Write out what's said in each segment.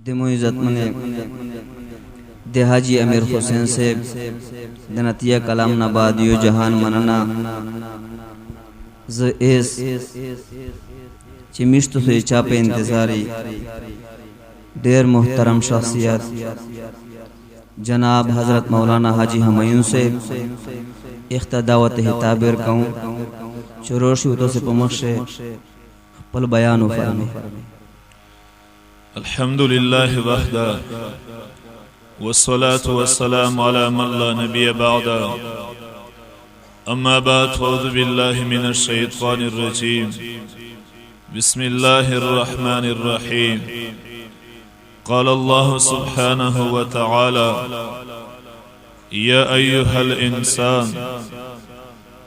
دمو عزت منے دے حاجی امیر حسین سے دنتیہ کلام نبادیو جہان مننا ز ایس چمیشتو سے چاپ انتظاری دیر محترم شخصیت جناب حضرت مولانا حاجی ہمایون سے اختداوت تعبیر کہوں چروشی اتو سے پمخش پل بیانو فرمی الحمد لله وحده والصلاة والسلام على من لا نبي بعده أما بعد فأعوذ بالله من الشيطان الرجيم بسم الله الرحمن الرحيم قال الله سبحانه وتعالى يا أيها الإنسان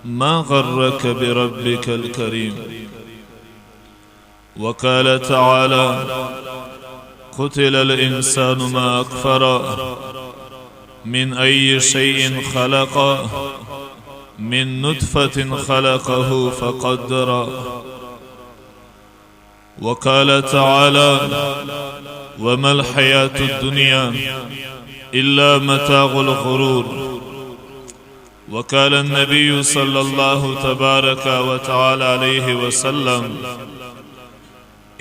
ما غرك بربك الكريم وقال تعالى قتل الإنسان ما أكفر من أي شيء خلق من نطفة خلقه فقدر وقال تعالى وما الحياة الدنيا إلا متاع الغرور وقال النبي صلى الله تبارك وتعالى عليه وسلم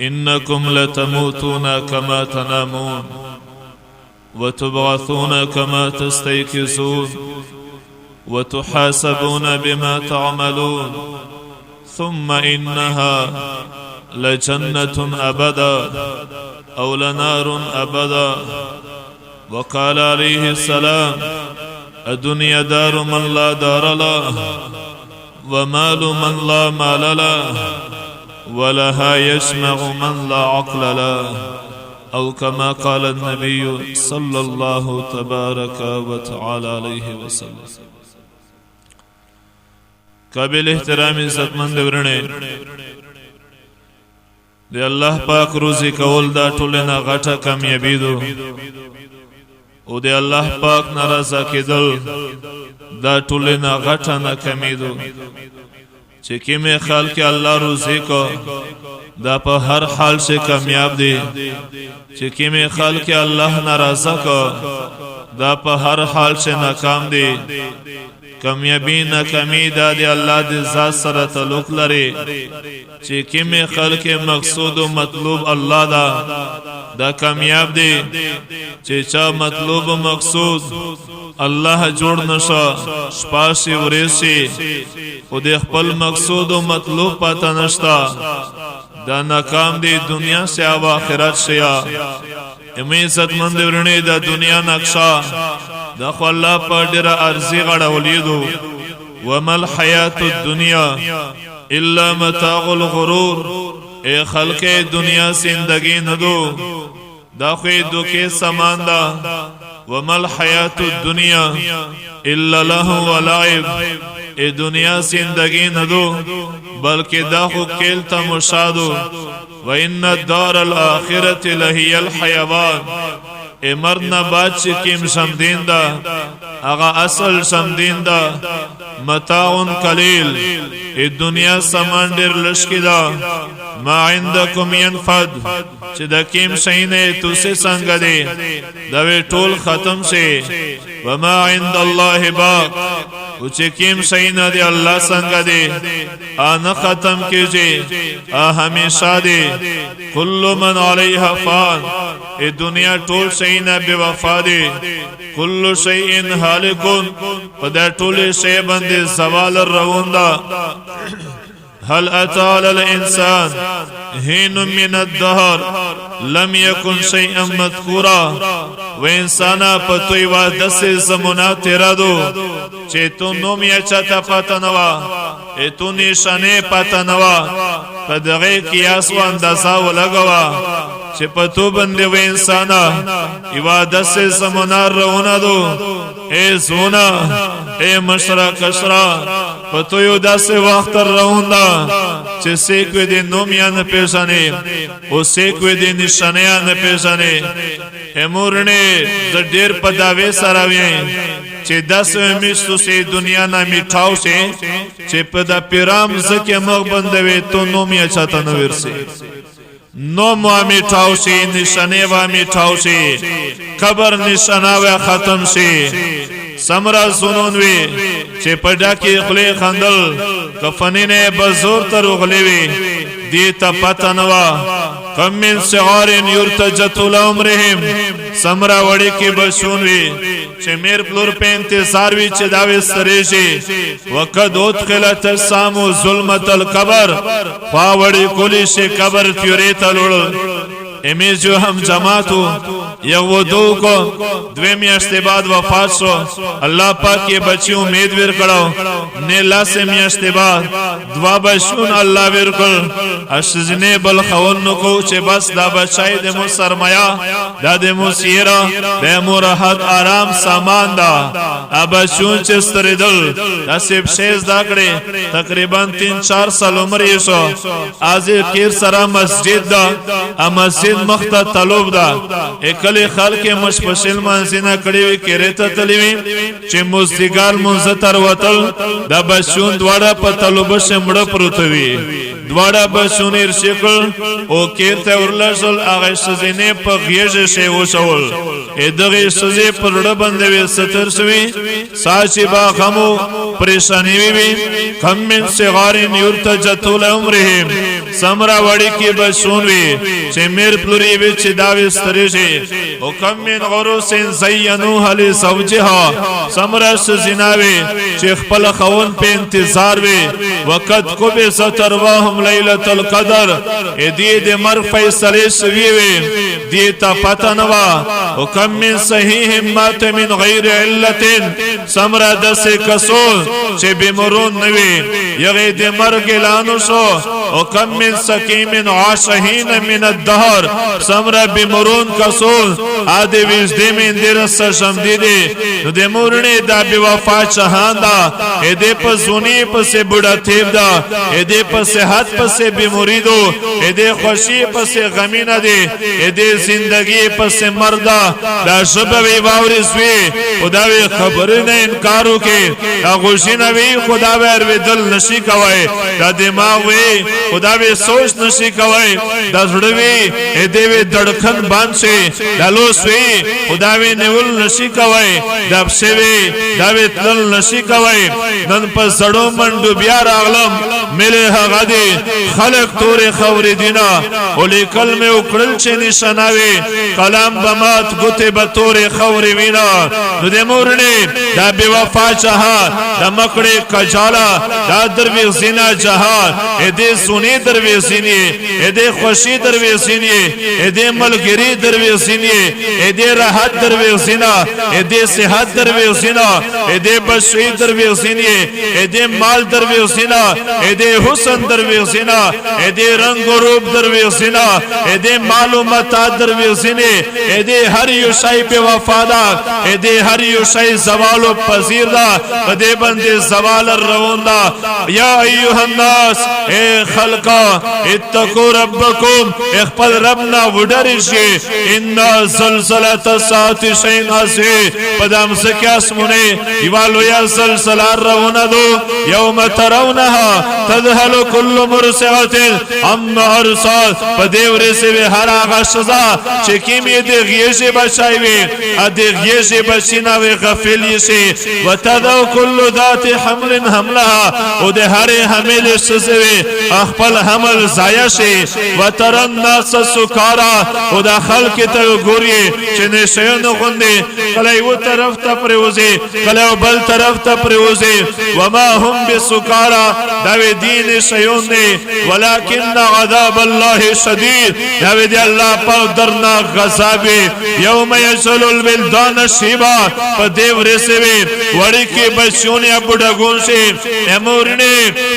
إنكم لتموتون كما تنامون وتبعثون كما تستيقظون وتحاسبون بما تعملون ثم إنها لجنة أبدا أو لنار أبدا وقال عليه السلام الدنيا دار من لا دار له ومال من لا مال له ولها يشمع من لا عقل له أو كما قال النبي صلى الله تبارك وتعالى عليه وسلم قابل احترام عزت مند ورنے دی اللہ پاک روزی کول دا ټولنا غټه کامیابی دو او دی الله پاک ناراضه کېدل دا ټولنا غټه ناکامی دو چې کیمه خلق الله روزی کو دا په هر حال سے کامیاب دی چې کیمه خلق الله ناراضه کو دا په هر حال سے ناکام دی کامیابی ناکامی دا دی الله د ذات سره تعلق لري چې کیمه خلق مقصود او مطلوب الله دا کامیاب دی چې چا مطلوب او مقصود الله جوړ نشو شپاشي ورشي او د خپل مقصود او مطلوب پتا نشتا دا ناکام دی دنیا سے او آخرت شیا امی عزت مند ورنه دا دنیا نقشا دا خو الله په ډیره ارزي غړولیدو وما الحیات الدنیا الا متاع الغرور اے خلق دنیا زندگی ندو دا خو دوکه سامان دا وما الحیات الدنیا الا له ولعب اے دنیا زندگی ندو بلکہ دا خو کیل تمشادو وان الدار الاخرة لهي الحيوان اے مرنا بعد چکیم شمدین دا اغا اصل شمدین دا متاعن قلیل اے دنیا سامان ډیر لشکی دا ما عندکم ينفد چې د کیم شینه توسه څنګه دی دا وی ټول ختم شي وما عند الله باق او چې کیم شینه دی الله څنګه دی ان ختم کیږي همیشه دی کل من علیها فان ای دنیا ټول شینه بے وفا دی کل شیء هالک په دا ټول شی باندې زوال رواندا هل اتى على الانسان حين من الدهر لم يكن شيئا مذكورا و انسانا پتوی وا دس زمونه تیرادو چې تو نوم یې چاته پتا نوا ای تو نشانه پتا نوا په دغه قیاس و اندازا ولګوا چې پتو باندې و انسانا ایوا دس زمونه رونه دو اے زونا اے مشرا کشرا پتو یو داسې وخت روندا چې سیکوی دی نوم یا نه پیژنې او سیکوی دی نشانه یا نه پیژنې امورنه د ډیر په داوی سره وي چې 10 میشتو سي دنیا نه میټاو سي چې په د پیرام زکه مغ بندوي تو نوم یا چاته نو ورسي نوم و میټاو شي نشانه و میټاو شي قبر نشانه و ختم شي سمرا سنون وی چې پډاکی خلی خندل کفنینه بزور تر غلیوی دیتا پتنوا کم من صغار یرتجت لعمرهم سمرا وڑی کی بشونوی چه میر پلور پہ انتظار وی چه داوی سریشی وقد ادخلت السامو ظلمت القبر خوا وڑی کلیشی قبر تیوریتا لڑل امیز جو ہم جماعتو یو دو کو دوی میاشتے بعد وفات شو اللہ پاک یہ بچی امید ویر کرو نیلا سے میاشتے بعد دوا بشون اللہ ویر کر اشزنے بلخون نکو چے بس دا بچائی دمو سرمایہ دا دمو سیرہ دمو راحت آرام سامان دا ابشون چستر دل دا سب شیز دا کرے تقریباً 3-4 سال عمری شو آزی کیر سرا مسجد دا مسجد مختا طلوب دا اکلی خلق مشپشل منزینا کڑیوی کریتا تلیوی چه مزدگار منزتر وطل دا بشون دوارا پا طلوب شمڑا پروتوی دوارا بشون ارشکل او کیرتا ورلشل آغای شزینه پا غیش شیو شول ادغی شزی پر ربندوی ستر شوی ساچی با خمو پریشانیوی بی کم من صغارین یرتجتو لعمرهم سمرا وڑی کی بشون وی چه میر پلوری وی چه داوی ستریشی او کم من غروسین زینوها لی زوجها سمرا شزیناوی چه خپل خون پی انتظار وی وقت کبی سترواهم لیلت القدر دی دی مر فیصلی شوی وی دیتا پتنوا او کم من صحیح مات من غیر علت سمرا دس کسول چه بیمرون نوی یغی دی مرگ لانو شو او کم من سکیم عاشهین من الدهر سمرا بیمرون کسول آدی ویجدی من دیر سشم دیدی نو دی مورنی دا بی وفا چهان دا ایدی پس زونی پس بڑا تیب دا ایدی پس صحت پس بیموری دو ایدی خوشی پس غمین دی ایدی زندگی پس مردا دا شبوی باوریز وی خداوی خبرین انکارو که دا خوشی نوی خداوی اروی دل نشی کوئی دا دماغ وی خداوی سوچ نشی کوئی دا زڑوی ایدیوی دڑکن باند شی دا لوس وی خداوی نیول نشی کوئی دا بشوی داوی تلل نشی کوئی نن پا زڑو مندو بیار اغلم ملے حقا دی خلق تور خوری دینا اولی کلم اکڑل چه نشاناوی کلام بمات گوتی بطور خوری وینا نو دی مورنی دا بی وفا چہا دا مکڑی کجالا دا دروی زینا جہا ایدی سونی دروی زینی ایدی خوشی دروی زینی ایدی ملگری دروی زینی ایدی راحت دروی زینا ایدی صحت دروی زینا ایدی بشوی دروی زینی ایدی مال دروی زینا ایدی حسن دروی زینا ایدی رنگ و روپ دروی زینا ایدی معلومات دروی زینی ایدی ہر یو شای پی وفادا ایدی ہر یو شای زوال و پذیر دا ایدی بندی زوال الرون دا یا ایوہ الناس اے خلقا اتقو ربکم اخپل ربنا وڈرشی انا زلزلت سات شین عزی پدام سکیاس منے ایوالو یا زلزلار رونا دو یوم ترونها تدھلو کل مرسعت اما عرصات پدیو رسی وی ہر آغا شزا چکیم یہ دیغیش بچائیوی دیغیش بچینا وی غفلیشی و تدھو کل ذات حمل حملها و دے ہر حمل شزوی اخپل حمل زایشی و ترن ناس سکارا و دا خلق تا گوری چنے شیون غندی کلیو طرف تا پریوزی کلیو بل طرف تا پریوزی وما هم بسکارا داوی دین شیون دی ولیکن عذاب اللہ شدید داوی دی اللہ پاک درنا غذابی یوم یجل البلدان شیبا پا دیو رسوی وڑی کی بچونی بڑگون شی امورنی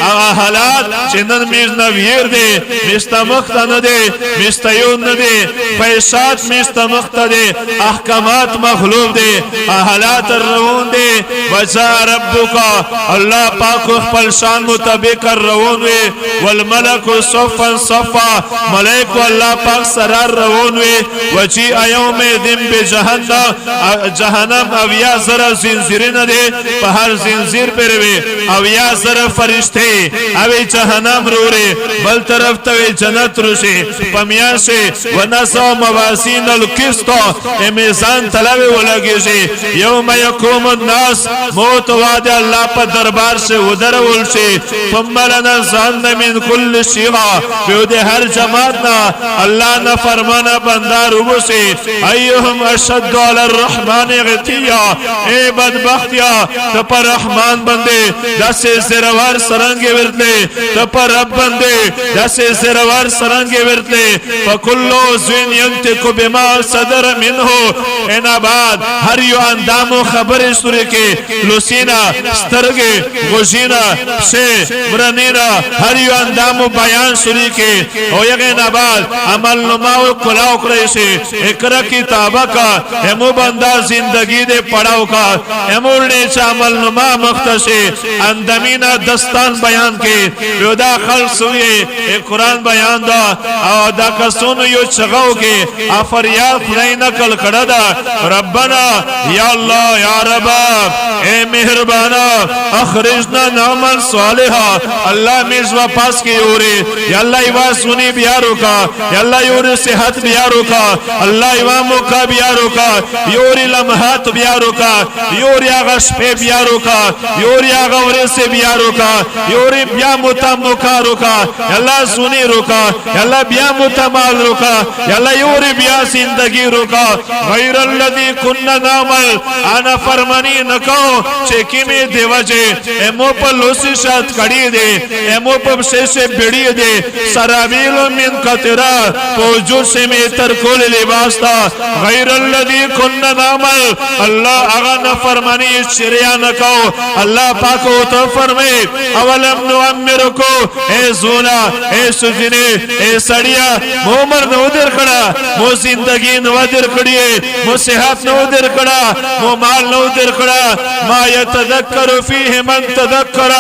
آغا حالات چندن میز نویر دی مشتا مختا ندی مشتا یون ندی پیشات مشتا مختا دی احکامات مخلوب دی حالات الرون دی وجا ربکا اللہ پاک اخپل شان مطابق الرون وی والملک صفا صفا ملک اللہ پاک سرار رون وی وجی ایوم دن بی جہنم اویا ذرا زنزیرین دی پہر زنزیر پر وی اویا ذرا فرشتے اوی جہنم رو ګوري بل طرف ته جنت روشي پمیاشه ونسو موازین القسط میزان تلاوی ولګي یوم یقوم الناس موت وعد الله په دربار سے ودرول شي ثم لنزعن من كل شيعه بيد هر جماعتنا الله نه فرمانه بندار وبسي ايهم اشد على الرحمن غتيا اے بدبختیا ته پر رحمان بندے داسې زروار سرنګ ورتلې ته پر رب بندے داسې زروار سرنګ ورتلې فكل زين ينتق بما صدر منه ان بعد هر یو اندامو خبر سورې کې لوسینا سترګې غوښینا شه برنینا هر یو اندامو بیان سورې کې او یغه نه بعد عمل نماو کلاو کړی شي اقرا کتابه کا همو بندا زندگی دې پڑھاو کا همو نے عمل نما مختصه اندمینا دستان بیان کې یودا خلص وی قرآن بیان دا او دا کسونو یو چغاو کې افریاد خدای نقل کړه دا ربنا یا الله یا رب اے مهربانا اخرجنا نعمل صالحا الله میز واپس کی اوره یا الله ایوا سنی بیا روکا یا الله یور صحت بیا روکا الله ایوا موکا بیا روکا یور لمحات بیا روکا یور هغه شپه بیا روکا یور هغه ورسه بیا روکا یور بیا متموکا روکا یا الله سنی روکا یا الله بیا متمال روکا یا الله یور بیا زندگی روکا غیر الذی كنا نعمل انا فرمانی نکاو چې کیمه دیوجه امو په لوسی شات کړي دي امو په شیشه بیڑی دي سرابیل من قطرا پوجو سے میں تر کول لباس تا غیر الذی كنا نعمل الله اغا نفرمانی شریا نکاو الله پاکو تو فرمائے اولم نعمرکو اے زولا اے سجنے اے سڑیا مو عمر نو در کڑا مو زندگی نو در کڑیے مو صحت نو در کڑا مو مال نو در کڑا ما یتذکر فیه من تذکر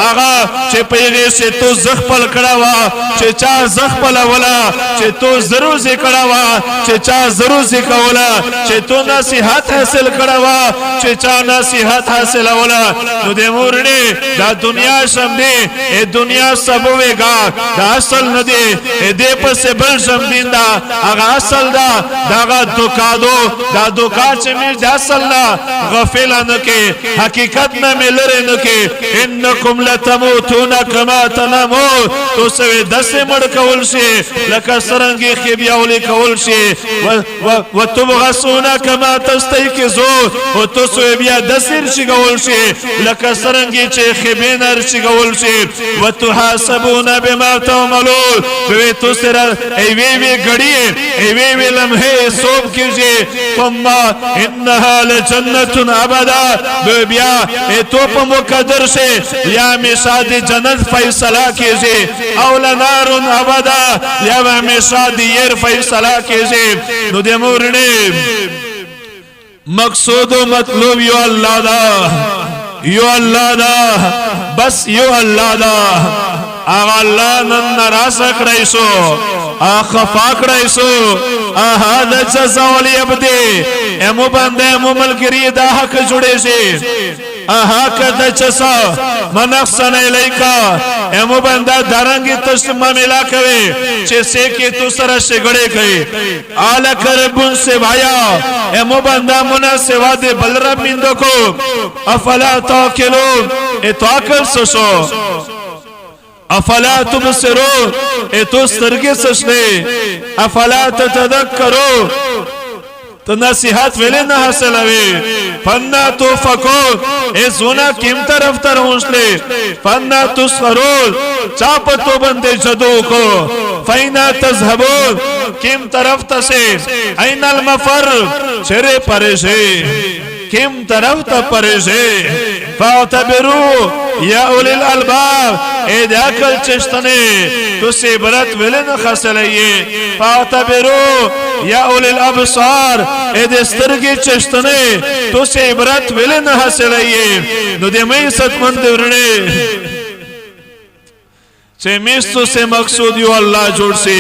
آغا چه پیغی سے تو زخپل کڑا وا چه چا زخپل ولا چه تو ضرور سے کڑا وا چه چا ضرور سے کولا چه تو نصیحت حاصل کڑا وا چه چا نصیحت حاصل ولا نو دے مورنے دا دنیا شم دے اے دنیا سبوے گا دا اصل ندے اے دے پس بل شم دین دا آغا اصل دا داغا دکا دو دا دکا چه میر دا اصل نا غفلہ نکے حقیقت نا ملر نکے انکم لتموتون کما تنموت تو سوے دس مڑ کول شے لکا سرنگی خیبیاولی کول شے و تبغسون کما تستیقظو و تو سوے بیا دسیر شی کول شے لکا سرنگی چے خیبینر شی کول شے و تحاسبون بما تعملون بوے تو سر ایوی گڑیے ایوی لمحے صوب کیجئے ثم انہا لجنت ابدا بیا اے تو پا مقدر سے یا ہمیشہ دی جنت فیصلہ کیجئے او لنار ابدا یا ہمیشہ دی یر فیصلہ کیجئے نو دے مورنے مقصود و مطلوب یو اللہ دا یو اللہ دا بس یو اللہ دا آغا اللہ نن نراس اکڑائیسو آخفا اکڑائیسو آہا دا جزا والی عبدے ایمو بندے ایمو ملگری دا حق جڑے سے آہا کتا چسا من احسن الیکا ایمو بندہ دارنگی تشتمہ ملا کوئے چھے سیکی تو سر شگڑے کئی آلہ کربون سے بھایا ایمو بندہ منا سوا دے بل رب مندو کو افلا تاکلون اے تو آکل سشو افلا تبصرون اے تو سرگی سشنے افلا تتذکرون تو نصیحت ویلے نہ حاصل ہوئے فنا تو فکون اے زونا کم طرف تر ہونسلے فنا تو سرول چاپ تو بندے جدو کو فینا تذہبون کم طرف تسے این المفر چرے پریشے کم طرف تا پریشے فاعتبرو یا اولی الالباب اے دے عقل چشتنے تو سے برت ولن خسلیے فاعتبرو یا اولی الابصار اے دے سترگی چشتنے تو سے برت ولن خسلیے نو دے میں ستمند ورنے چھے میستو سے مقصود یو اللہ جوڑ سے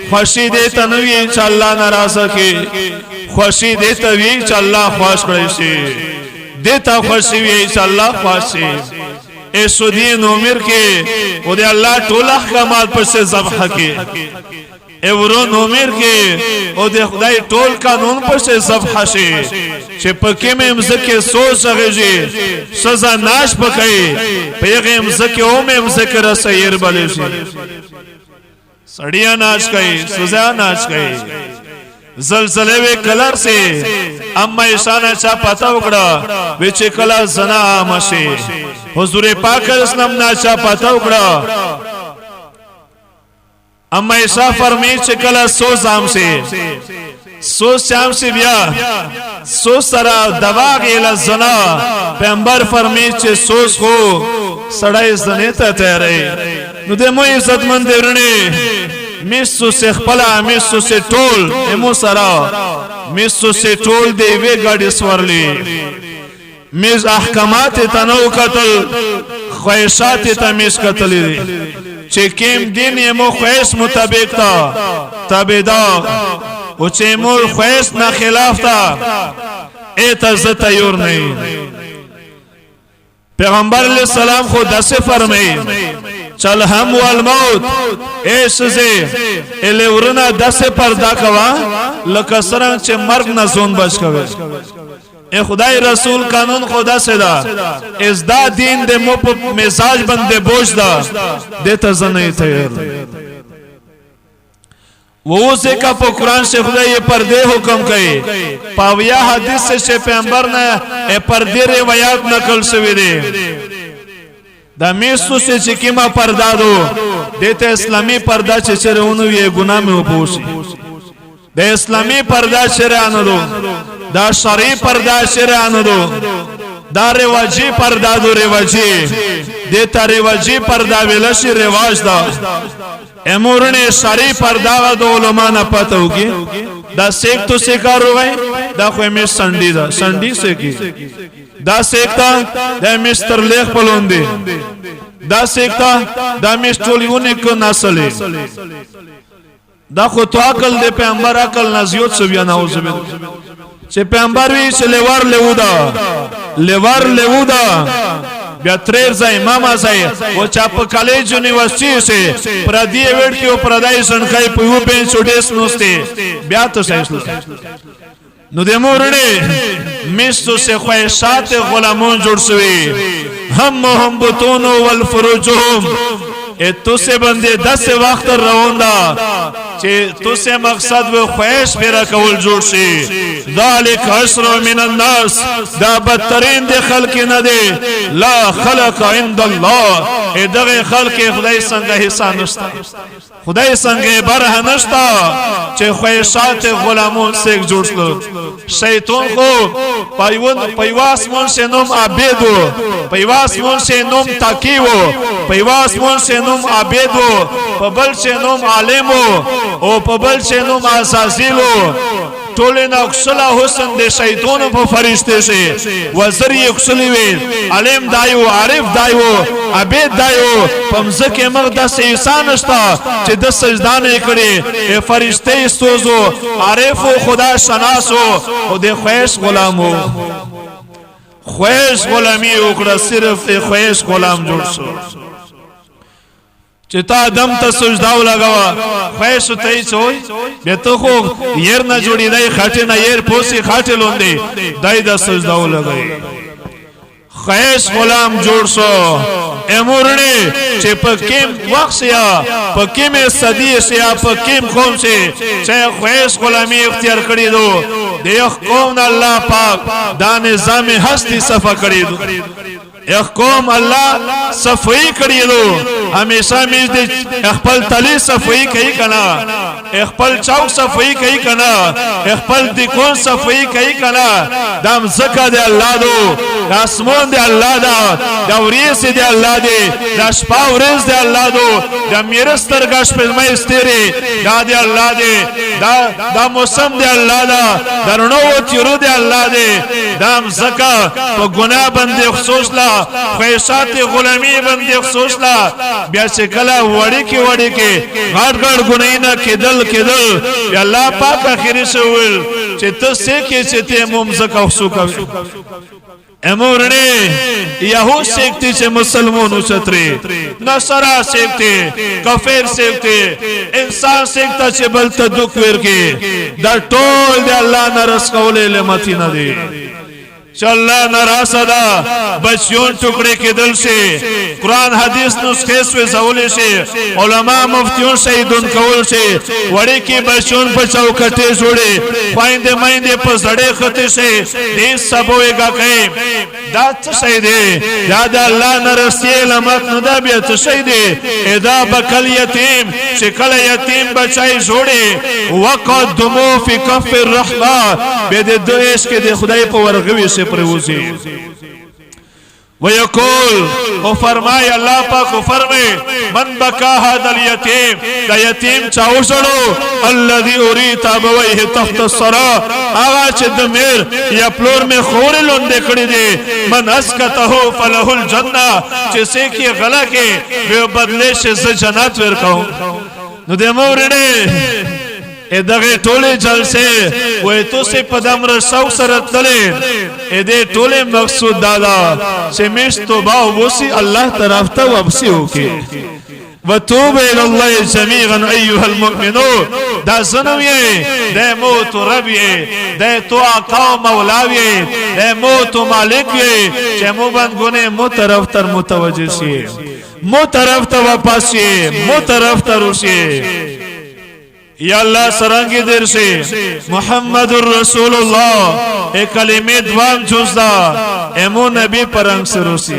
خوشی دیتا نوی چا اللہ نرازہ کے خوشی دیتا وی چا اللہ خواش کرے سے دیتا خوشی وی چا اللہ خواش سے اسودین عمر کې او دی الله ټول احکامات پر سے ذبح کې اورون عمر کې او د خدای ټول قانون پر سے ذبح شي چې پکې مې مزکه سوچ غږی سزا ناش پکې پیغام زکه او مې مذکر سیر بلې شي سړیا ناش کوي سزا ناش کوي زلزلے وی کلر سے اما اشانه چا پتا وکړه وی چې کلا زنا عامشي حضور پاک اسلام نا چا پتا وکړه اما ایشا فرمی چې کلا سو زام سے سو شام سے بیا سو سرا دوا غیل زنا پیغمبر فرمی چې سوس خو سړی زنه ته تیارې نو د مو عزت مند ورنه میسو سے خپلا میسو سے ټول امو سرا میسو سے ټول دی وی گاډي سورلی میز احکامات تنو قتل خواہشات تمیز قتل چې کیم دین امو خواہش مطابق تا تابیدا او چې امو خواہش نه خلاف تا ایت عزت یور نہیں پیغمبر علیہ السلام خود دسے فرمائی چل هم والموت ایس زی الیورنا دس پردا کوا لکه سرنگ چه مرگ نزون بچ کوي اے خدای رسول قانون خدا سے دا از دا دین دے مو پا مزاج بند بوش دا دیتا زنی تیر وہ سے کا پا قرآن سے خدا یہ پردے حکم کئی پاویا حدیث سے شے پیغمبر نے اے پردے روایات نقل شوی دے دا میسو سے چکیما پردا دو دیتا اسلامی پردا چه چرے انو یہ گناہ میں اپوشی دا اسلامی پردا چرے آنو دو دا شرعی پردا چرے آنو دو دا رواجی پردا دو رواجی دیتا رواجی پردا ویلشی رواج دا امورن شرعی پردا دو علماء نا پتا ہوگی دا سیک تو سیکار ہو گئی دا خوی میں سنڈی دا سنڈی سیکی دا سیکتا دا مستر لیخ پلون دی دا سیکتا دا مستولیونی کو نسلی دا خود تو عقل دے پیغمبر عقل نزیوت سو بیا نعوذ باللہ چه پیغمبر وی چه لیوار لیو دا بیا تریر زای ماما زای و چا پا کالیج یونیورسٹی سے پردی ایویڈ کی و پردائی سنخائی پیو بین چوڑیس نوستے بیا تو سایسل نو دے مورنے مستو سے خواہشات غلامون جوڑ سوی ہم بطونو والفروجهم تو سے بندے 10 وقت روان دا تو سے مقصد و خواہش پیرا کول جوڑ شی ذالک عشر من الناس دا بدترین دے خلق نہ دے لا خلق عند اللہ اے دغه خلق خدای څنګه حساب نشتا خدای څنګه بره نشتا چې خواہشات غلامون سے جوړلو شیطان کو پیواس مون سے نوم عبیدو پیواس مون سے نوم تاکیو پیواس مون سے نوم عبیدو پبل سے نوم عالمو او پبل سے نوم عزازیلو ټولنا اکسلا حسن دے شیطان په فرشتے سے وزری اکسلی وی علم دایو عارف دایو عبید دایو پمزک مقدس انسان نشتا چې د سجدا نه کړي فرشتے استوزو عارف خدا شناسو او د خواہش غلامو خواہش غلامی وکړه صرف خواہش غلام جوړ شو چه تا دم تا سجداو لگوا خواهشو تایی چوی بیتو خو یر نا جوڑی دای خاٹی نا یر پوسی خاٹی لوندی دای دا سجداو لگوی خواهش غلام جوڑ شو امورنی چه پا کم وقت سیا پا کم صدی سیا پا کم قوم سے چه خواهش غلامی اختیار کری دو دیخ قوم اللہ پاک دا نظام ہستی صفا کری دو ایک قوم اللہ صفائی کری دو ہمیشہ میز دے اخپل تلی صفائی کئی کنا اخپل چوک صفائی کئی کنا اخپل دکون صفائی کئی کنا دام زکا دے اللہ دو دا اسمون دے اللہ دا دا وریس دے اللہ دے دا شپا وریس دے اللہ دو دا میرستر گاش پزمائی استیرے دا دے اللہ دے دا موسم دے اللہ دا دا رنو تیرو دے اللہ دے دام زکا پا گناہ بندے خصوص لا خواہشات غلامی بندے خصوص لا بیا چکلا وڑی کے غاڑ گنائینا کدل بیا اللہ پاک آخری سے ہوئل چه تسے کے چه تے ممزک اخصو کوئی امورنے یہود سیکھتی چھے مسلمون اچھتری نصرہ سیکھتی کفیر سیکھتی انسان سیکھتا چھے بلتا دکویر کی در ٹول دے اللہ نرس قولے لمتی ندی چا اللہ نراسا دا بچیون ٹکڑے کے دل سے قرآن حدیث نسخے سوے زولی سے علماء مفتیون شہیدون کول سے وڑی کی بچیون پر چوکٹے جوڑے پائندے مائندے پر زڑے خطے سے دیس سبوئے گا کہیں دات شہیدے یادا اللہ نرسی علمات ندا بیت شہیدے ادا بکل یتیم شکل یتیم بچائی جوڑے وقت دمو فی کف الرحمہ بیدے دویش کے دے خدای پر ورغوی سے پروزی ویقول او فرمائے اللہ پاک او فرمائے من بکا هذا الیتیم دا یتیم چاو سڑو الذي اریت ابویه تحت الصرا آغا چه دمیر یا پلور میں خوری لندے کڑی دے من اسکتہو فلہ الجنہ چسے کی غلہ کے بے بدلے سے جنات ورکاؤں نو دے مورنے اے دغه ټوله جلسه وې تو سه پدم رسو سره تلې اے دې ټوله مقصود دادا چې مش توبه وسی الله طرف ته واپسی وکي وتوب الى الله جميعا ايها المؤمنون دا زنوی دا موت ربی دا تو آقا و مولاوی دا موت مالکی چه مو بندگونه مو طرف تر متوجه شی مو طرف تر واپس شی مو طرف تر روشی یا اللہ سرنگی دیر سے محمد الرسول اللہ ایک کلمہ دوام جوز دا امو نبی پرنگ سے روسی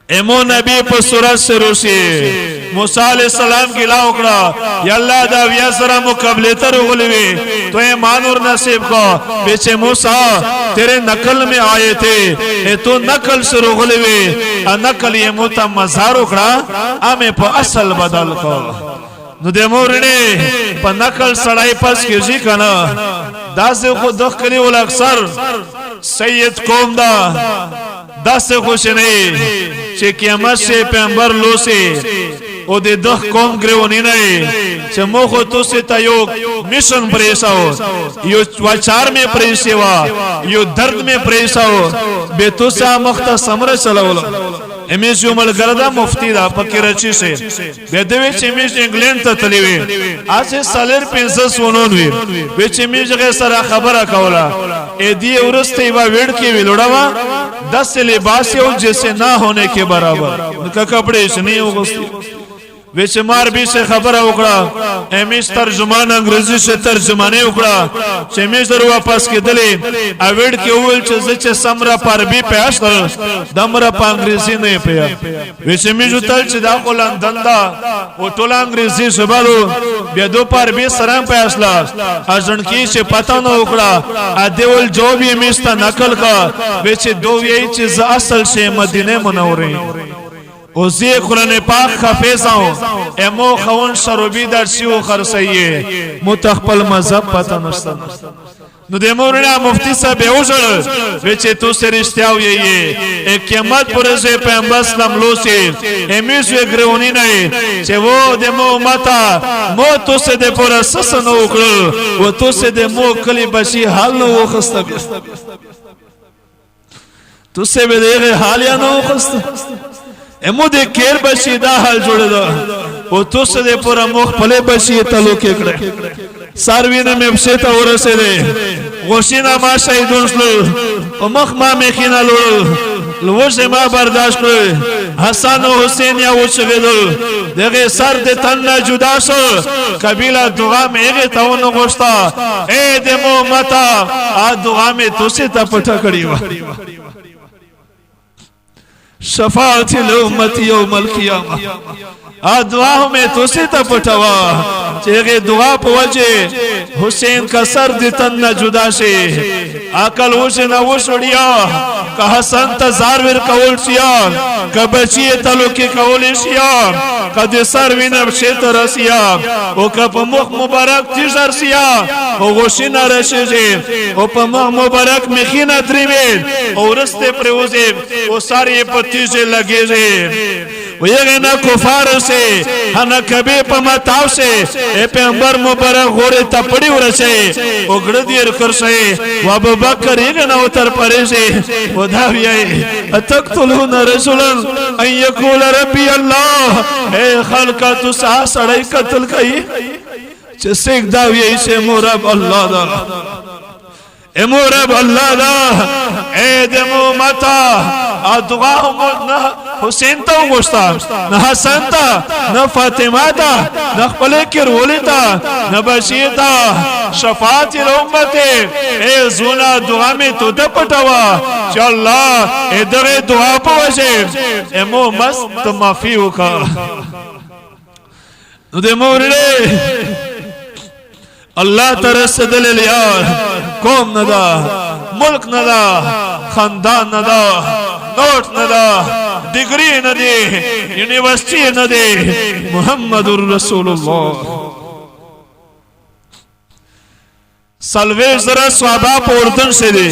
امو نبی پر صورت سے روسی موسیٰ علیہ السلام کی لا اکڑا یا اللہ دا ویا سرا مقابلے تر اغلوی تو ایمان اور نصیب کو بیچے موسیٰ تیرے نقل میں آئے تھے اے تو نقل سے اغلوی نقل یہ موتا مزار اکڑا ہمیں پا اصل بدل کو نو دے مورنے پا نقل سڑائی پاس کیجی کنا دا سے خود دخ کری والا اکثر سید قوم دا دا سے خوش نہیں چے قیامت سے پیمبر لو سے او دے دخ قوم گریونی نہیں چے مو خود تو سے تا یو مشن پریسا ہو یو وچار میں پریسی وا یو درد میں پریسا ہو بے تو سے آمختا سمر چلاولا امیش یو ملگردا مفتی دا پکی رچی سے بیدوی چی امیش انگلینڈ تا تلیوی آج سالر پینسس ونونوی بیچ امیش غیسرا خبر کولا اے دی ارستی با ویڑ کی ویلوڑا 10 لباسی ہو جیسے نہ ہونے کے برابر نکا کپڑے اس نہیں ہو گستی ویچ مار بھی سے خبر اکڑا امیش ترجمان انگریزی سے ترجمانے اکڑا چمیش در واپس کی دلی اویڈ کی اول چیزی چے سمرا پر بھی پیاش در دمرا پا انگریزی نہیں پیا ویچ امیشو تل چی دا قولان دندا وہ تولا انگریزی سبالو بیدو پر بھی سرام پیاش لا اجنکی چے پتا نہ اکڑا دیول جو بھی امیشتا نکل کا ویچ دو یہی چیز اصل سے مدینہ منوری او زی قرآن پاک خفیصا ہوں امو خون شروبی در سیو خرسائیے متخپل مذہب پتا نشتا نو دے مورنا مفتی صاحب اوزر ویچے تو سے رشتیاو یہی ایک قیمت پرزے پیمبر اسلام لو سے امیزو ایک گرونی نئے چے وہ دے مو ماتا مو تو سے دے پورا سسنو اکڑل وہ تو سے دے مو کلی بشی حال نو خستا بیستا تو سے بے دے غی حالیا نو خستا امو دے کیر بشی دا حال جوڑے دا او تو سے دے پورا موخ پلے بشی تلو کے کڑے ساروین میں بشیتا ہو رسے دے غوشینا ما شاہدون شلو او مخ ما میخینا لوڑل لوش ما برداشت کرے حسن و حسین یا وچ غدل دیگه سر دے تننا جدا شو قبیلہ دعا میں اگے تاونو گوشتا اے دے مو متا آ دعا میں تو سے تا پٹھا کڑی وا شفاعت الامت یوم القیامہ دعا میں تو سے تا پٹھوا چیغے دعا پا وجہ حسین کا سر دیتن نہ جدا سے آکل وشن وشڑیا کہ حسن تا زارور کول سیا کہ بچی تلو کی کولی سیا کہ دی سر وینب شیط رسیا او کہ پا مخ مبارک تیزر سیا او وشن رشجے او پا مخ مبارک مخین دریمین او رستے پریوزے او ساری پا تیزے لگے جے ویغنا کفار سے ہنا کبھی پا متاو سے اے پیغمبر مبارک غوری تپڑی ورسے اگڑ دیر کرسے و ابو بکر یغنا اتر پرے سے و داوی آئے اتقتلون رسولا ان یقول ربی اللہ اے خلقہ تو سا سڑائی قتل کئی چه سیک داوی آئے سے مورب اللہ دا امو رب اللہ دا اے دمو متا دعا نہ حسین تا گوشتا نہ حسن تا نہ فاطمہ تا نہ خپلے کی رولی تا نہ بشیر تا شفاعت الامت اے زونا دعا میں تو دا پٹاوا چا اللہ اے در دعا پوشے امو مست مافیو کا نو دے مورلے اللہ ترس دلیل یار قوم ندا ملک ندا خاندان ندا نوٹ ندا ڈگری ندی یونیورسٹی ندی محمد رسول اللہ سلویش ذرا صحابہ پا اردن سے دے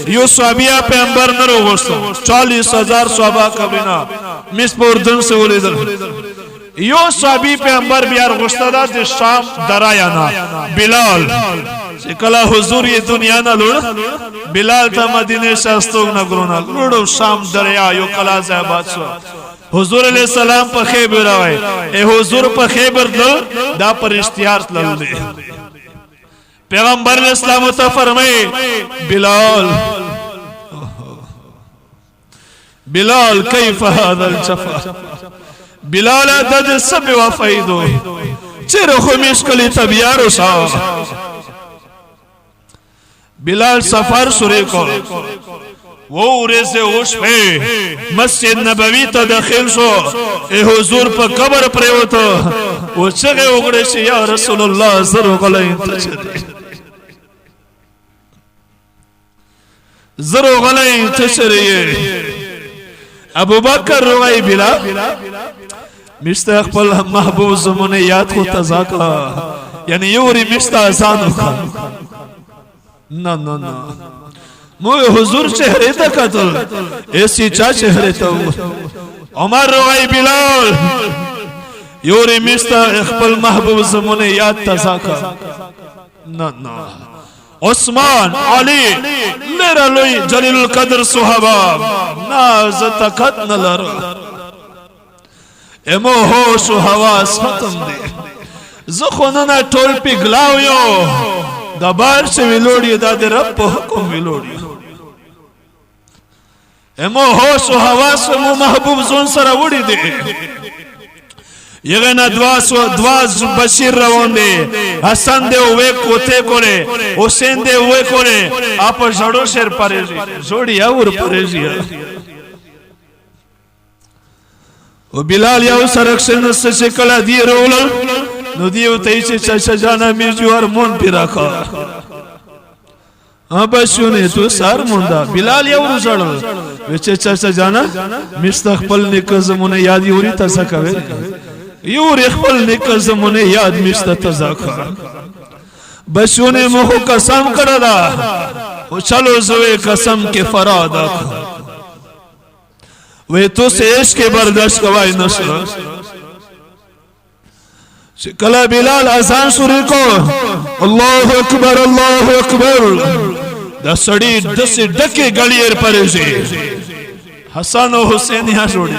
یو صحابیہ پیغمبر نرو گوشتو 40,000 صحابہ قبلنا مس پا اردن سے اولی در یو صحابی پیغمبر بیار گوشتا دا دی شام درایانا بلال کلا حضور یہ دنیا نا لوڑ بلال تا مدینہ شاستوگ نا گرونا لوڑو شام دریا یو کلا زہبات سو حضور علیہ السلام پا خیبر آئے اے حضور پا خیبر دل دا پر اشتیار لل دے پیغمبر علیہ السلام تا فرمائے بلال بلال کیف هذا الجفا بلال دد سب وفیدو چیر خمیش کلی تبیارو سا بلال سفر سورے کو وہ اورے سے اوش پہ مسجد نبوی تا داخل شو اے حضور پا قبر پریوتا وہ چگے اگڑے سے یا رسول اللہ زرو غلائن تچرے زرو غلائن تچرے ابو بکر روائے بلال مشتا اقبل محبوب زمانے یاد کو تزاکا یعنی یوری مشتا ازانو کا نا نا نا موی حضور چہرے تا قتل ایسی چا چہرے تا عمر روائے بلال یوری مشتا اقبل محبوب زمانے یاد تزاکا نا نا عثمان علی لیرہ لوی جلیل القدر صحابہ نازتا قد نلر امو ہوش و حواس ختم دے زخوننا ٹول پی گلاویو دا بار سے ویلوڑی دا دے رب پا حکم ویلوڑی امو ہوش و حواس امو محبوب زون سر وڑی دے یغینا دواز بشیر روان دے حسن دے ہوئے کوتے کولے حسین دے ہوئے کولے آپ جڑو شیر پریزی جوڑی اور پریزی و بلال یاو سرکشن سے شکلا دی رولل نو دیو تیچے چچا جانا میجو ارمون پی رکھا بشونے تو سار موندا بلال یاو رو جڑل وچے چچا جانا مستقبل نکزمونے یادی ہوری تسکوے یور اخبل نکل زمونے یاد مشتا تزاکا بشونے مخو قسم کردا و چلو زوے قسم کے فرادا وے تو سے عشق برداشت کوائی نشر کلا بلال آزان سوری کو اللہ اکبر اللہ اکبر دا سڑی دسی ڈکی گلیر پریزی حسن و حسین یہاں جوڑی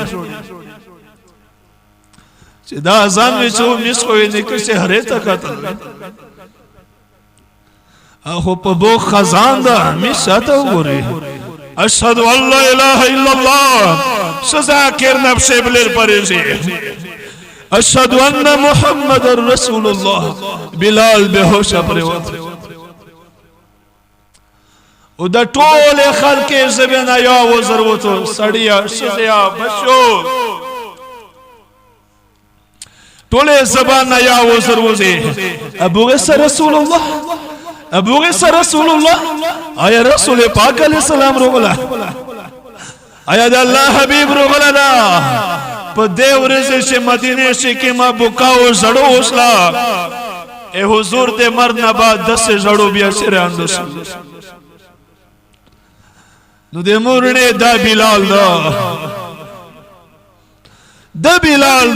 دا ازان میں چھو مسکوئی نکشے ہرے تک آتا آخو پا بو خزان دا ہمیشہ تا گوری اشہدو اللہ الہ الا اللہ سزا کر نفس بلیر پریزی اشہدو ان محمد رسول اللہ بلال بے ہوشا پریوات او دا طول خلق زبین آیا و ضرورتو سڑیا شزیا بچو طولے زبان یا وہ ضروزے ابو غیصہ رسول اللہ ابو غیصہ رسول اللہ آیا رسول پاک علیہ السلام رو گلا آیا دا اللہ حبیب رو گلا دا پا دیو رزے سے مدینے سے کما بکاو زڑو اسلا اے حضور دے مرنا بعد 10 زڑو بیا سر اندس نو دے مورنے دا بلال دا د بلال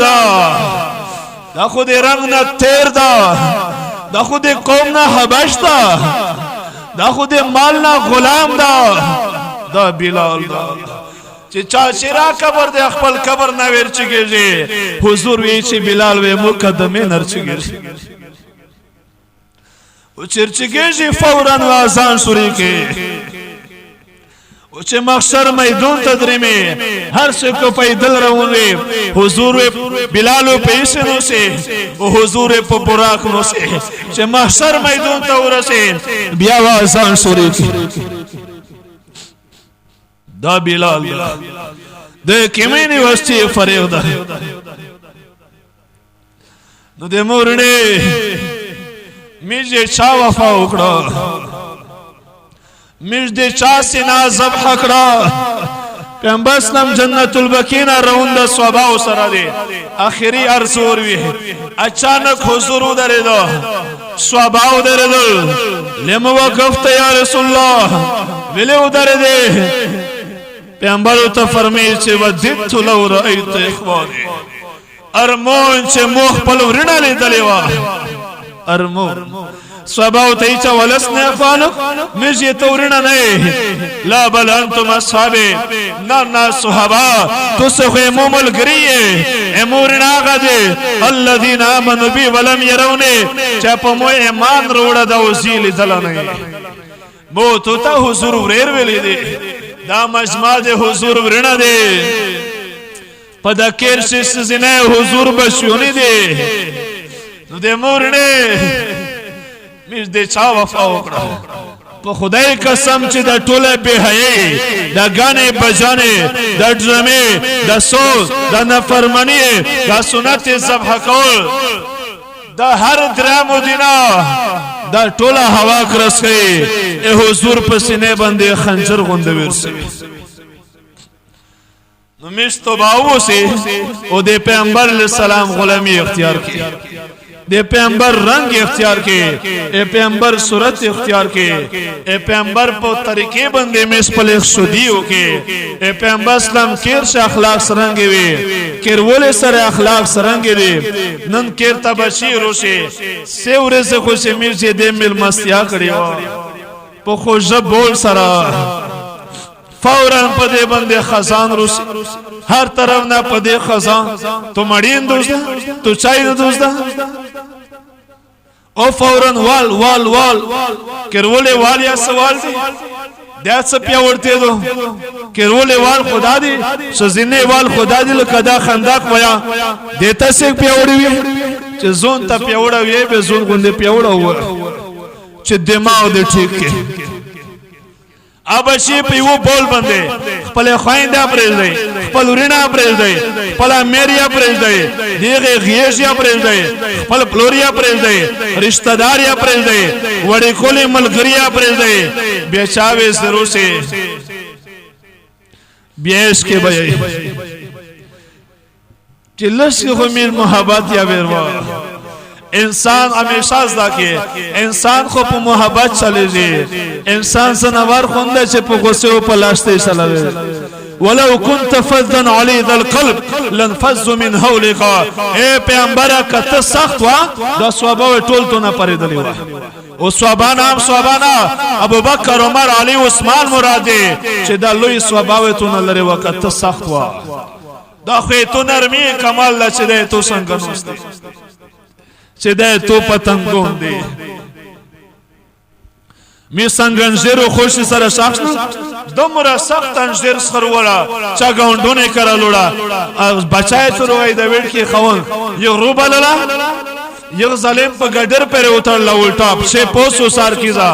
دا خود رنگ نه تیر دا خود قوم نه حبش دا خود مال نه غلام دا بلال چې چا شرا قبر د خپل قبر نه ورچګي حضور وی چې بلال وی مقدمه نرچګي او چرچګي فورا اذان شروع کې او چې محشر میدان ته درمه هر څه کو پیدل روانوي حضور بلال په اسنو سي او حضور په براق نو سي چې محشر میدان ته ورسي بیا اذان شروع کې دا بلال د کیمینی واسطه فریق ده نو د مورنه میجه چا وفا وکړه میج د چا سینا ذبح کړه پیغمبر اسلام جنت البقیع روند صحابه سره دي اخري ارزور وی اچانک حضور درېدو صحابه درېدل لمو وقفت یا رسول الله ویلو درېدې پیغمبر ته فرمایي چې ودیت لو رأيت اخواني ارمون چې مخ په ورنه لیدلې و ارمون صحابه ته چې ولسنه اخوانو مې تورنه نه لا بل انتم اصحابي نا صحابه تسخه مومل غريه امورنا غدي الذين امنوا بي ولم يروني چې په مو ایمان وروړه د وسیل دلنه مو ته حضور ورېر ویلې دي دا مجمع د حضور ورنه دي په د کیر شې زنه حضور بشونی دي نو د مورنه مې د چا وفا وکړه په خدای قسم چې د ټوله به حیي د غانې بجانې د ډرمې د سوز د نفرمانی د سنت ذبح کول د هر درامو دینا د ټوله هوا کرسي ای حضور په سینې باندې خنجر غوند ورسي نو مشتو باو سي او د پیغمبر اسلام غلامی اختیار کی د پیغمبر رنگ اختیار کې اے پیغمبر صورت اختیار کې اے پیغمبر په طریقې باندې مس پلې سودیو کې اے پیغمبر اسلام کیر ش اخلاق سرنګ وي کیر ول سره اخلاق سرنګ دي نن کیر تبشیر وشي سیورې زه خو سمیر چې د مل مستیا کړیو په خوځ بول سره فورا پدې باندې خزان روس هر طرف نه پدې خزان تو مړین دوست تو چای دوست او فورا وال کرولې وال یا سوال دي دا څه پیاوړته دو کرولې وال خدا دي سزینې وال خدا دي لکه دا خندق ویا دته څه پیاوړې وي چې زون ته پیاوړه وي به زون غوندې پیاوړه و چې دماغ دې ټیک کې ابشی په یو بول باندې خپل خوينده پرېز دی خپل ورینه پرېز دی خپل میریا پرېز دی دیغه غیشیا پرېز دی خپل پلوریا پرېز دی رشتہ داریا پرېز دی وړي کولې ملګریا پرېز دی بیچاوي سرو سي بیاش کې به چې لږ خو میر محبت یا وروا انسان همیشه زده کې انسان خو په محبت چلےږي انسان سنوار خونده چې په غصه او په لاشته چلوي ولو كنت فظا غليظ القلب لانفضوا من حولك اے پیغمبر کته سخت وا د صحابه ټول ته نه پریدلی و او صحابانا ابو بکر عمر علی عثمان مراده چې د لوی صحابه ته نه لري وخت سخت وا دا خو ته نرمي کمال لا چې د تو څنګه نوسته چې د تو پتنګون دي می څنګه خوش سره شخص دومره سخت انجر سخرولا چا ګوندونه کرالوړه بچای ته روي د وړ کې خون یو روبللا یو ظالم په ګډر پر اوتر لولټاپ شه پوسو سار کیزا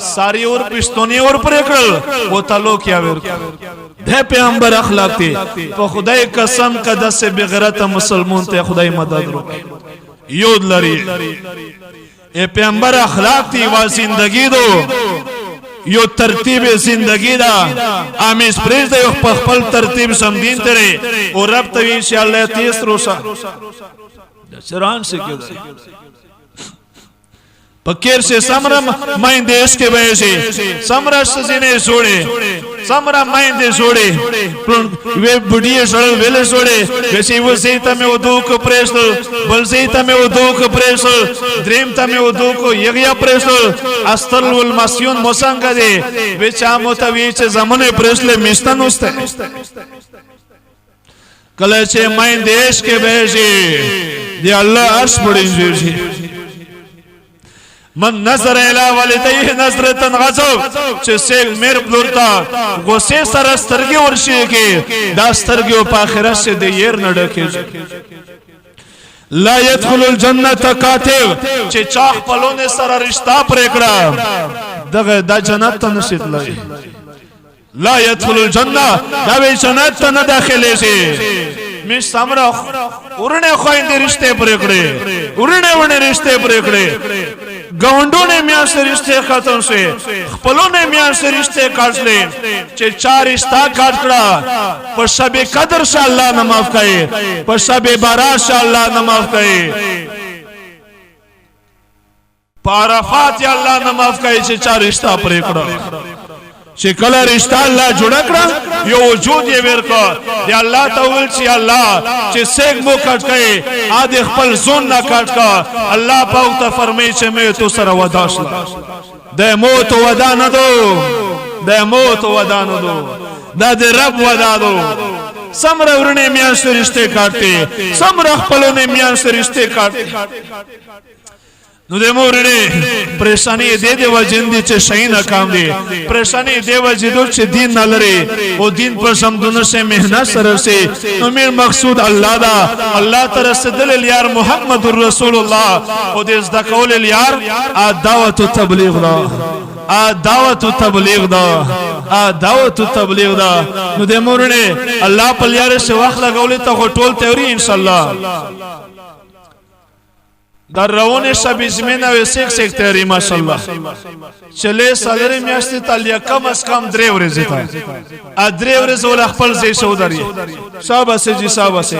ساری اور پښتونی اور پر کړل و تلو کیا ور ده پیغمبر اخلاق ته په خدای قسم کده سه بغیرت مسلمان ته خدای مدد رو یود لري اے پیغمبر اخلاق تی وا زندگی دو یو ترتیب زندگی دا امیش پریز دا یو خپل ترتیب سمدین تره او رب تو انشاءاللہ تیس روشا چران سے کیوں دا पकेर से समरा माइन देश के बयसे समरा सजिने जोड़े समरा माइन दे जोड़े वे बुढ़िए सड़ल वेले जोड़े वैसे वो सेता में वो दो को प्रेस बल सेता में वो दो को प्रेस द्रेमता में वो दो को यगिया प्रेस अस्तर वल मस्यून मोसंगा दे वे चामोता वीचे जमने प्रेसले मिस्तन उस्ते कलेचे माइन देश के बयसे दे अल्लाह अर्श बड़ी जी من نظر الى والديه نظرة غضب چې سیل میر بلورتا غصه سره سترګې ورشي کې دا سترګې په آخرت کې د ير نډه کې لا يدخل الجنه کاتب چې چاخ پلونه سره رشتہ پرېکړه دغه د جنت ته نشیدلای لا يدخل الجنه دا به جنت ته نه داخله شي مش سمرا ورنه خويند رشته پرېکړه ورنه رشته پرېکړه گاونډو نے میاں سے رشتے ختم سے خپلوں نے میاں سے رشتے کاٹ لے چې چار رشتہ کاٹ کړه پر شب قدر شاء الله نه معاف کړي پر شب برات شاء الله نه معاف کړي پارفات یا الله نه معاف کړي چې چار رشتہ پرې کړه چې کله رشتہ الله جوړ کړ یو وجود یې ورکړ دی الله تعالی چې الله چې سیګ مو کټ کړي ا د خپل زون نه کټ کړ الله پاک ته فرمایي چې مې تو سره ودا شل د موت ودا نه دو د موت ودا نه دو دا د رب ودا دو سمره ورنه میاں سے رشتے کاٹتے سمره خپلونه میاں سے رشتے کاٹتے نو د مورړې پریشانی دې د وجندې چې شین کام دي پریشانی دې وجدو چې دین نه لري او دین پر سمدونه سے مهنت سره سي نو میر مقصود الله دا الله ترسدل یار محمد رسول الله او دې زدا کول یار ا دعوت تبلیغ دا ا دعوت تبلیغ دا ا دعوت تبلیغ دا نو د مورړې الله په یار سے وخت لګولې ته ټول تیوري ان شاء الله در روان شب زمینه و سیک تیاری ماشاءالله چله سالری میاشتی تالیا کم از کم دری ورزی تا ادری ورز ول خپل زی شودری شاباسه جی شاباسه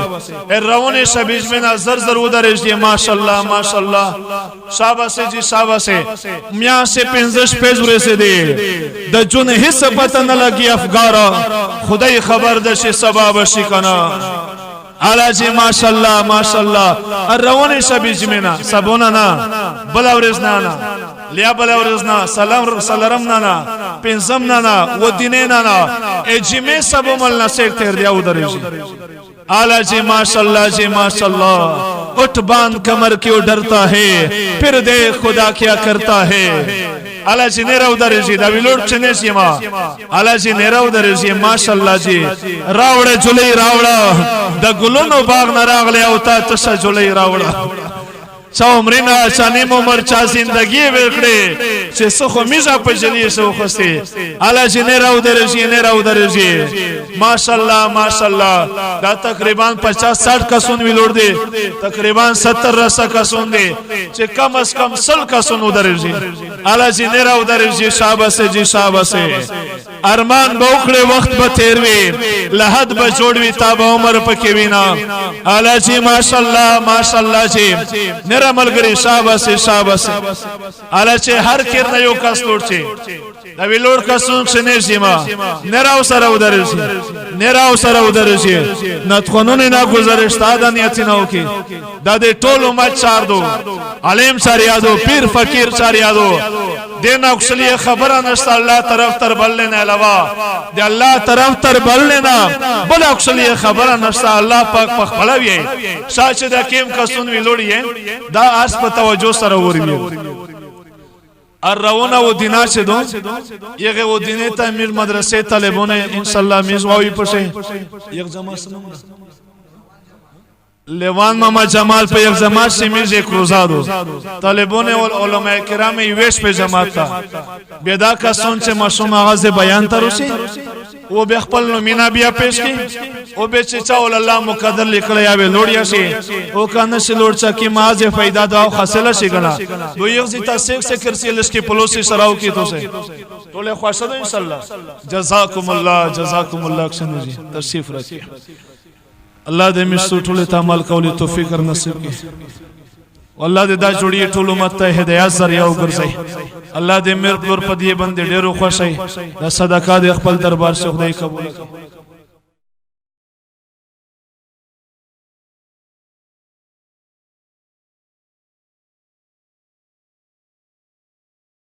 روان شب زمینه زر زر ودرج ماشاءالله ماشاءالله شاباسه جی شاباسه میاشه 15 پیج ورزی دی د جون هیڅ پته نه لګي افګارا خدای خبر ده شي سبب شي کنه علاجی ماشاءالله ماشاءالله روان شب جمینا سبونا نا بلا ورزنا نا لیا بلا ورزنا سلام سلام نا پنځم نا و دینه نا اجمه سبو مل نسیک تیر دیا ودرجی علاجی ماشاءالله جی ماشاءالله اٹھ باندھ کمر کیوں ڈرتا ہے پھر دے خدا کیا کرتا ہے Allah ji ne rav darezi da vilor čnes jema Allah ji ne rav darezi mašallah ji ravda julai ravda da guluno bag na ragle auta tsa julai ravda چا عمرنا چا نیم عمر چا زندگی ورکړي چې سخو میزه په جلی سو خوسته الله جن راو درجی ماشاءالله ماشاءالله دا تقریبا 50-60 کسون ویلور دي تقریبا 70-80 کسون دي چې کم از کم 100 کسون درجی الله جن راو درجی شاباسه جی شاباسه ارمان بوکړي وخت به تیر وي لحد به جوړوي تاب عمر پکې وینا الله جی ماشاءالله ماشاءالله جی نرا ملګری شاباسه شاباسه الله چې هر کیر نه یو کس لور چی دا ویلور کسون څنګه سیما نراو سره ودرسي نراو سره ودرسي نتخونونه نه گزارش تا د نیت نه وکي دا د ټول امت چار دو علیم چار یادو پیر فقیر چار یادو دین اکسلی خبره نشته الله طرف تر بل نه علاوه دی الله طرف تر بل نه بل اکسلی خبره نشته الله پاک په خپلوي شاشه د کیم کسون ویلوړي دا اس په توجه سره ورمي الروونه و دینا چه دو یغه و دینه تعمیر مدرسه طالبونه ان شاء الله میزواوی پشه یک جماع سنم لیوان ماما جمال په یک جماعت سیمیز کروزادو طالبونه او علماء کرام یوش په جماعت تا بيدا کسون چې مشوم आवाज بیان تروشي او به خپل نو مینا بیا پیش کی او به چې چاول الله مقدر لیکل یا به لوړیا شي او کنه شي لوړ چا کی مازه फायदा دا حاصله شي کنه دو یو زی تاسو سے کرسی لسکی پلوسی سراو کی تو سے ټول خوشاله ان شاء الله جزاکم الله کښنه جی تشریف راکړئ الله دې مې ټول ته عمل کولې توفیق نصیب کړي والله دې دا جوړي ټول امت ته هدایت ذریعہ وګرځي الله دې میر پر پدې باندې ډېر خوشي د صدقات خپل دربار څخه خدای قبول کړي